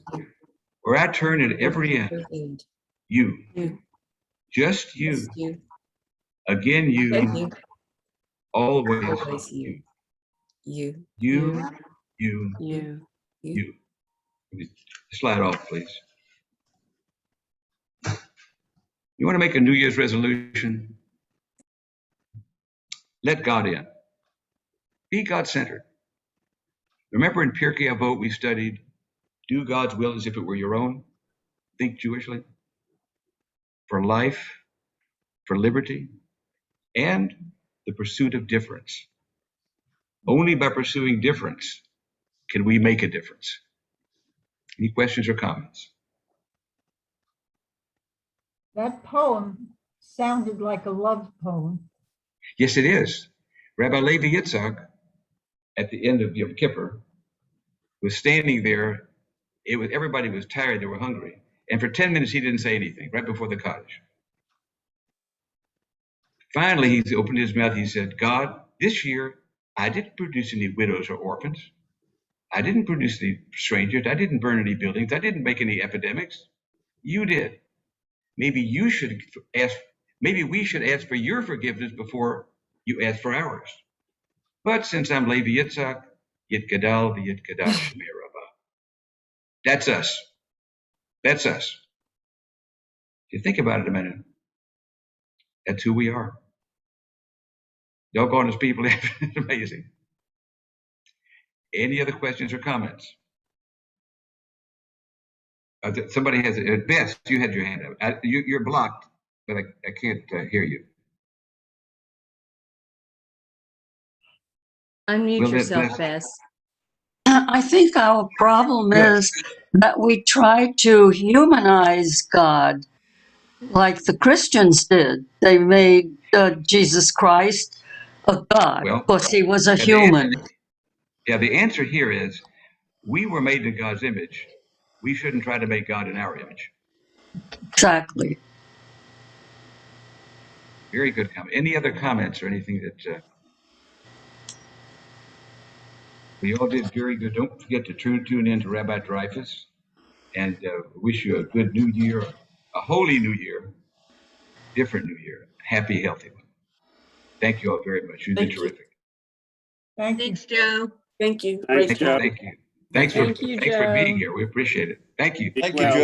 Where I turn at every end, you. Just you. Again, you. Always, you. You. Slide off, please. You want to make a New Year's resolution? Let God in. Be God-centered. Remember in Pirkei Avot we studied, do God's will as if it were your own. Think Jewishly. For life, for liberty, and the pursuit of difference. Only by pursuing difference can we make a difference. Any questions or comments? That poem sounded like a love poem. Yes, it is. Rabbi Levy Yitzhak, at the end of Yom Kippur, was standing there. Everybody was tired, they were hungry. And for 10 minutes, he didn't say anything right before the Kaddish. Finally, he opened his mouth. He said, God, this year, I didn't produce any widows or orphans. I didn't produce any strangers. I didn't burn any buildings. I didn't make any epidemics. You did. Maybe you should ask, maybe we should ask for your forgiveness before you ask for ours. But since I'm Levi Yitzhak, Yit Gadal v'Yit Gadash Rabba. That's us. That's us. If you think about it a minute, that's who we are. Doggone us people, it's amazing. Any other questions or comments? Somebody has it. Bess, you had your hand up. You're blocked, but I can't hear you. Unmute Will that yourself, Bess? Bess. I think our problem Good. is that we try to humanize God like the Christians did. They made Jesus Christ a God Well, because he was a the human. the answer here is we were made in God's image. We shouldn't try to make God in our image. Exactly. Very good comment. Any other comments or anything that we all did very good. Don't forget to tune in to Rabbi Dreyfus, and wish you a good new year, a holy new year, different new year, happy, healthy one. Thank you all very much. You've been Thank you. terrific. Thank you. Thanks, Joe. Thank you. Thanks, Great Joe. job. Thank you. Thanks Thank for you, being Joe. here. We appreciate it. Thank you. Be Thank you, well. Joe.